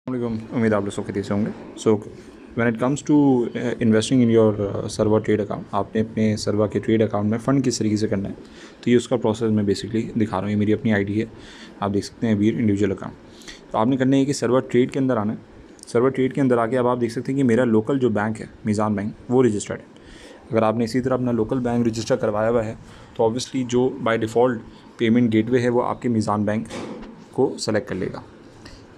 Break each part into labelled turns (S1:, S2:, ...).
S1: उम्मीद आप लोग सब खरीद से होंगे। So when it comes to investing in your server trade account, आपने अपने सर्वर के ट्रेड अकाउंट में फ़ंड किस तरीके से करना है, तो ये उसका प्रोसेस मैं बेसिकली दिखा रहा हूँ। ये मेरी अपनी आईडी है, आप देख सकते हैं वीर इंडिविजुअल अकाउंट। तो आपने करना है कि सर्वर ट्रेड के अंदर आना है। सर्वर ट्रेड के अंदर आके अब आप देख सकते हैं कि मेरा लोकल जो बैंक है मीज़ान बैंक, वो रजिस्टर्ड है। अगर आपने इसी तरह अपना लोकल बैंक रजिस्टर करवाया हुआ है तो ऑब्वियसली जो बाय डिफ़ॉल्ट पेमेंट गेटवे है वो आपके मीज़ान बैंक को सेलेक्ट कर लेगा।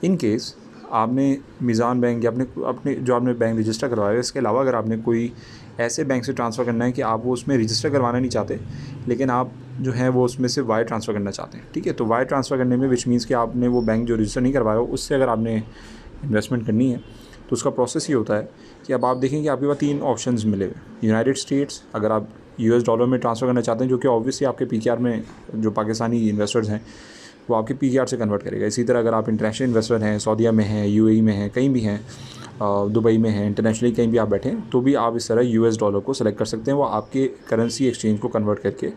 S1: इन केस आपने मीज़ान बैंक या अपने जो आपने बैंक रजिस्टर करवाया है, इसके अलावा अगर आपने कोई ऐसे बैंक से ट्रांसफ़र करना है कि आप वो उसमें रजिस्टर करवाना नहीं चाहते, लेकिन आप जो है वो उसमें से वायर ट्रांसफ़र करना चाहते हैं, ठीक है। तो वायर ट्रांसफ़र करने में विच मीन्स कि आपने वो बैंक जो रजिस्टर नहीं करवाया हो उससे अगर आपने इन्वेस्टमेंट करनी है तो उसका प्रोसेस ये होता है कि अब आप देखें कि आपके पास 3 ऑप्शंस मिले हुए। यूनाइटेड स्टेट्स, अगर आप यूएस डॉलर में ट्रांसफ़र करना चाहते हैं, जो कि ऑब्वियसली आपके पीकेआर में जो पाकिस्तानी इन्वेस्टर्स हैं वो आपके पीकेआर से कन्वर्ट करेगा। इसी तरह अगर आप इंटरनेशनल इन्वेस्टर हैं, सऊदीया में हैं, यूएई में हैं, कहीं भी हैं, दुबई में हैं, इंटरनेशनली कहीं भी आप बैठे हैं, तो भी आप इस तरह यूएस डॉलर को सेलेक्ट कर सकते हैं। वो आपके करेंसी एक्सचेंज को कन्वर्ट करके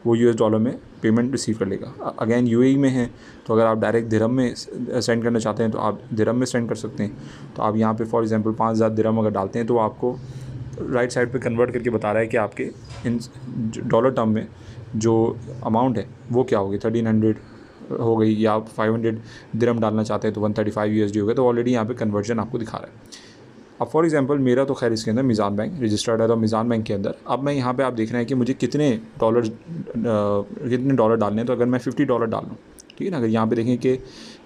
S1: वो यूएस डॉलर में पेमेंट रिसीव कर लेगा। अगेन यूएई में है तो अगर आप डायरेक्ट दिरहम में सेंड करना चाहते हैं तो आप दिरहम में सेंड कर सकते हैं। तो आप यहाँ पे फॉर एग्जांपल 5000 दिरहम अगर डालते हैं तो आपको राइट साइड पे कन्वर्ट करके बता रहा है कि आपके इन डॉलर टर्म में जो अमाउंट है वो क्या होगी, 1300 हो गई, या आप 500 दिरहम डालना चाहते हैं तो 135 यूएसडी हो गया। तो ऑलरेडी यहाँ पे कन्वर्जन आपको दिखा रहा है। अब फॉर एग्जांपल मेरा तो खैर इसके अंदर मीज़ान बैंक रजिस्टर्ड है, तो मीज़ान बैंक के अंदर अब मैं यहाँ पे आप देख रहे हैं कि मुझे कितने डॉलर डालने हैं। तो अगर मैं $50 डाल लूँ, ठीक है ना, अगर यहाँ पे देखें कि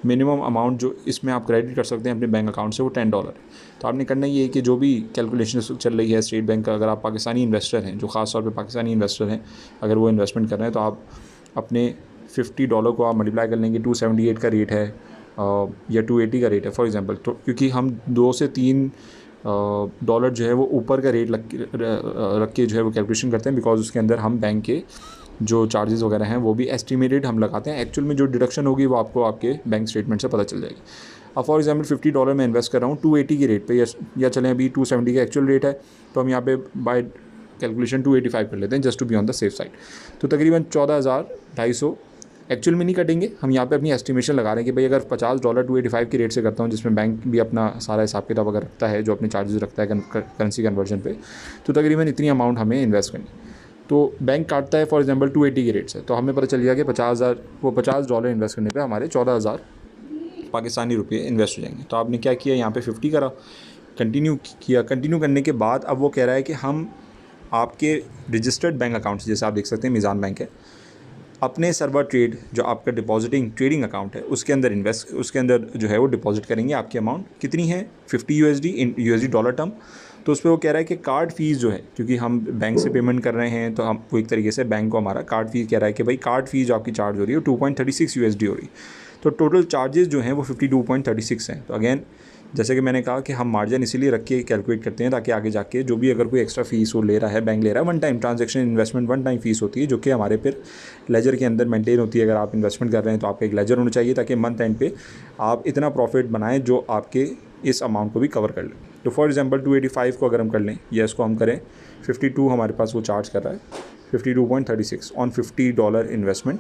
S1: मिनिमम अमाउंट जो इसमें आप क्रेडिट कर सकते हैं अपने बैंक अकाउंट से वो $10 है। तो आपने करना ये है कि जो भी कैलकुलेशन चल रही है स्टेट बैंक का, अगर आप पाकिस्तानी इन्वेस्टर हैं, जो ख़ास तौर पर पाकिस्तानी इन्वेस्टर हैं, अगर वो इन्वेस्टमेंट कर रहे हैं तो आप अपने $50 को आप मल्टीप्लाई कर लेंगे। 278 का रेट है या 280 का रेट है फॉर एग्जांपल। तो क्योंकि हम 2 से 3 डॉलर जो है वो ऊपर का रेट रख के जो है वो कैलकुलेशन करते हैं, बिकॉज उसके अंदर हम बैंक के जो चार्जेस वगैरह हैं वो भी एस्टिमेटेड हम लगाते हैं। एक्चुअल में जो डिडक्शन होगी वो आपको आपके बैंक स्टेटमेंट से पता चल जाएगी। अब फॉर एग्जांपल $50 में इन्वेस्ट कर रहा हूँ 280 की रेट पे, या चलें अभी 270 का एक्चुअल रेट है, तो हम यहाँ पे बाय कैलकुलेशन 285 कर लेते हैं just to be on the safe side. तो तकरीबन 14,250 एक्चुअल में नहीं कटेंगे, हम यहाँ पे अपनी एस्टिमेशन लगा रहे हैं कि भाई अगर $50 285 की रेट से करता हूँ, जिसमें बैंक भी अपना सारा हिसाब किताब अगर रखता है, जो अपने चार्जेस रखता है करेंसी कन्वर्जन पे, तो तकरीबन इतनी अमाउंट हमें इन्वेस्ट करनी। तो बैंक काटता है फॉर एग्जांपल 280 की रेट से, तो हमें पता चल गया कि $50 इन्वेस्ट करने पे हमारे 14,000 पाकिस्तानी रुपये इन्वेस्ट हो जाएंगे। तो आपने क्या किया, यहाँ पे 50 करा, कंटिन्यू किया। कंटिन्यू करने के बाद अब वो कह रहा है कि हम आपके रजिस्टर्ड बैंक अकाउंट से, जैसे आप देख सकते हैं मीज़ान बैंक है, अपने सर्वर ट्रेड जो आपका डिपॉजिटिंग ट्रेडिंग अकाउंट है उसके अंदर जो है वो डिपॉजिट करेंगे। आपकी अमाउंट कितनी है, 50 यूएसडी इन यूएसडी डॉलर टर्म। तो उस पर वो कह रहा है कि कार्ड फ़ीस जो है, क्योंकि हम बैंक से पेमेंट कर रहे हैं तो हम वो एक तरीके से बैंक को हमारा कार्ड फ़ीस कह रहा है कि भाई कार्ड फ़ीस जो आपकी चार्ज हो रही है 2.36 यूएसडी हो रही है। तो टोटल चार्जेस जो हैं वो 52.36 हैं। तो अगेन जैसे कि मैंने कहा कि हम मार्जिन इसीलिए रख के कैलकुलेट करते हैं ताकि आगे जाके जो भी अगर कोई एक्स्ट्रा फीस वो ले रहा है, बैंक ले रहा है, one time transaction investment one time fees होती है, जो कि हमारे फिर लेजर के अंदर मेंटेन होती है। अगर आप इन्वेस्टमेंट कर रहे हैं तो आपका एक लेजर होना चाहिए ताकि मंथ एंड पे आप इतना प्रॉफिट बनाएं जो आपके इस अमाउंट को भी कवर कर लें। तो फॉर एग्जांपल 285 को अगर हम कर लें या इसको हम करें 52, हमारे पास वो चार्ज कर रहा है 52.36 ऑन $50 इन्वेस्टमेंट।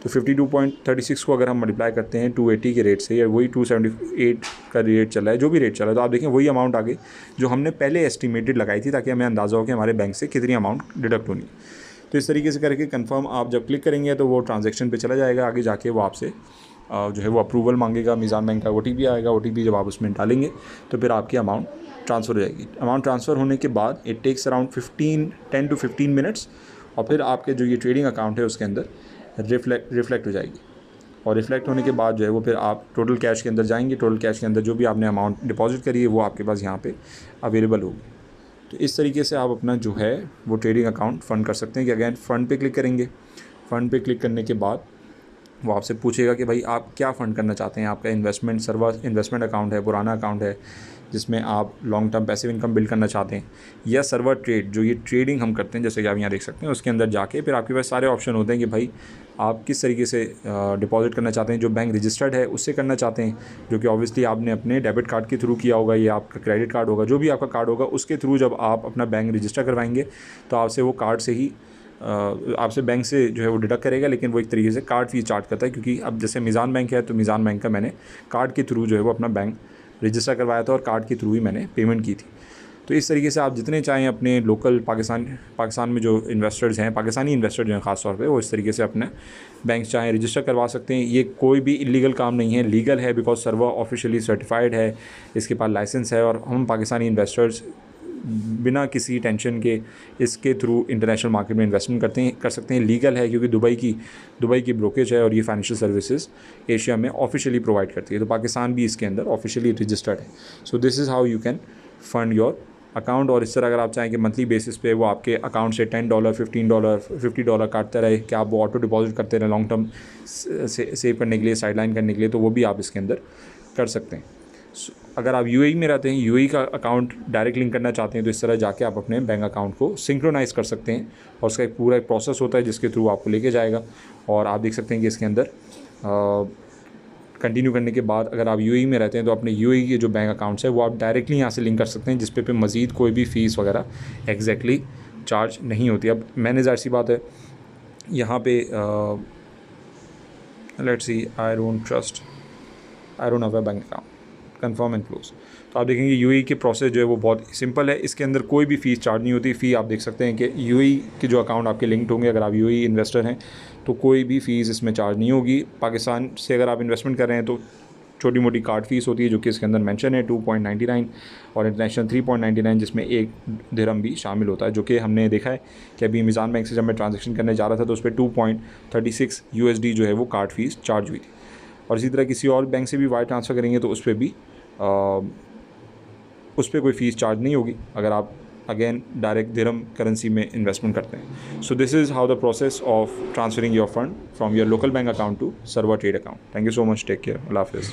S1: तो 52.36 को अगर हम मल्टीप्लाई करते हैं 280 के रेट से, या वही 278 का रेट चला है, जो भी रेट चला है, तो आप देखें वही अमाउंट आ गई जो हमने पहले एस्टिमेटेड लगाई थी ताकि हमें अंदाज़ा हो कि हमारे बैंक से कितनी अमाउंट डिडक्ट होनी है। तो इस तरीके से करके कंफर्म आप जब क्लिक करेंगे तो वो ट्रांजैक्शन पे चला जाएगा। आगे जाके वो आपसे जो है वो अप्रूवल मांगेगा, मीज़ान बैंक का OTP आएगा। OTP जब आप उसमें डालेंगे तो फिर आपकी अमाउंट ट्रांसफ़र हो जाएगी। अमाउंट ट्रांसफ़र होने के बाद it takes around 10 to 15 minutes, और फिर आपके जो ये ट्रेडिंग अकाउंट है उसके अंदर रिफ्लेक्ट हो जाएगी। और रिफ्लेक्ट होने के बाद जो है वो फिर आप टोटल कैश के अंदर जाएंगे। टोटल कैश के अंदर जो भी आपने अमाउंट डिपॉजिट करी है वो आपके पास यहाँ पे अवेलेबल होगी। तो इस तरीके से आप अपना जो है वो ट्रेडिंग अकाउंट फ़ंड कर सकते हैं। कि अगेन फ़ंड पे क्लिक करेंगे, फ़ंड पे क्लिक करने के बाद वो आपसे पूछेगा कि भाई आप क्या फ़ंड करना चाहते हैं। आपका इन्वेस्टमेंट अकाउंट है, पुराना अकाउंट है जिसमें आप long term passive income build करना चाहते हैं, या सर्वर ट्रेड जो ये ट्रेडिंग हम करते हैं जैसे कि आप यहाँ देख सकते हैं, उसके अंदर जाके फिर आपके पास सारे ऑप्शन होते हैं कि भाई आप किस तरीके से डिपॉजिट करना चाहते हैं। जो बैंक रजिस्टर्ड है उससे करना चाहते हैं, जो कि ऑब्वियसली आपने अपने डेबिट कार्ड के थ्रू किया होगा, या आपका क्रेडिट कार्ड होगा, जो भी आपका कार्ड होगा उसके थ्रू जब आप अपना बैंक रजिस्टर करवाएंगे तो आपसे वो कार्ड से ही आपसे बैंक से जो है वो डिडक्ट करेगा, लेकिन वो एक तरीके से कार्ड फीस चार्ज करता है। क्योंकि अब जैसे मीज़ान बैंक है तो मीज़ान बैंक का मैंने कार्ड के थ्रू जो है वो अपना बैंक रजिस्टर करवाया था और कार्ड के थ्रू ही मैंने पेमेंट की थी। तो इस तरीके से आप जितने चाहें अपने लोकल पाकिस्तान में जो इन्वेस्टर्स हैं, पाकिस्तानी इन्वेस्टर्स जो हैं ख़ास तौर पे, वो इस तरीके से अपने बैंक चाहें रजिस्टर करवा सकते हैं। ये कोई भी इलीगल काम नहीं है, लीगल है, बिकॉज सर्वर ऑफिशियली सर्टिफाइड है, इसके पास लाइसेंस है और हम पाकिस्तानी इन्वेस्टर्स बिना किसी टेंशन के इसके थ्रू इंटरनेशनल मार्केट में इन्वेस्टमेंट कर सकते हैं। लीगल है क्योंकि दुबई की ब्रोकेज है और ये फाइनेंशियल सर्विसेज एशिया में ऑफिशियली प्रोवाइड करती है, तो पाकिस्तान भी इसके अंदर ऑफिशियली रजिस्टर्ड है। सो this is how you can fund your account. और इस तरह अगर आप चाहें कि मंथली बेसिस पे वो आपके अकाउंट से $10, $15, $50 काटता रहे, कि आप वो ऑटो डिपॉजिट करते रहें लॉन्ग टर्म सेव करने के लिए, साइडलाइन करने के लिए, तो वो भी आप इसके अंदर कर सकते हैं। अगर आप यूएई में रहते हैं, यूएई का अकाउंट डायरेक्ट लिंक करना चाहते हैं, तो इस तरह जाके आप अपने बैंक अकाउंट को सिंक्रोनाइज़ कर सकते हैं और उसका एक पूरा प्रोसेस होता है जिसके थ्रू आपको लेके जाएगा। और आप देख सकते हैं कि इसके अंदर कंटिन्यू करने के बाद अगर आप यूएई में रहते हैं तो अपने यूएई के जो बैंक अकाउंट्स है वो आप डायरेक्टली यहाँ से लिंक कर सकते हैं, जिस पे मज़ीद कोई भी फ़ीस वगैरह एग्जैक्टली चार्ज नहीं होती। अब मैंने ज़ाहिर सी बात है यहाँ पे let's see I don't have a bank account, confirm and close. तो आप देखेंगे यूएई के प्रोसेस जो है वो बहुत सिंपल है, इसके अंदर कोई भी फ़ीस चार्ज नहीं होती। फ़ी आप देख सकते हैं कि यूएई के जो अकाउंट आपके लिंक्ड होंगे, अगर आप यूएई इन्वेस्टर हैं तो कोई भी फ़ीस इसमें चार्ज नहीं होगी। पाकिस्तान से अगर आप इन्वेस्टमेंट कर रहे हैं तो छोटी मोटी कार्ड फ़ीस होती है जो कि इसके अंदर मेंशन है 2.99 और इंटरनेशनल 3.99, जिसमें 1 दिरहम भी शामिल होता है, जो कि हमने देखा है कि अभी अमेज़न बैंक से जब मैं ट्रांजेक्शन करने जा रहा था तो उस पर 2.36 USD जो है वो कार्ड फ़ीस चार्ज हुई थी। और इसी तरह किसी और बैंक से भी वायर ट्रांसफ़र करेंगे तो उस पर कोई फ़ीस चार्ज नहीं होगी अगर आप अगेन डायरेक्ट दिरहम करेंसी में इन्वेस्टमेंट करते हैं। So this is how the process of transferring your fund from your local bank account to server trade account. Thank you so much, take care, अल्लाह हाफ़िज़।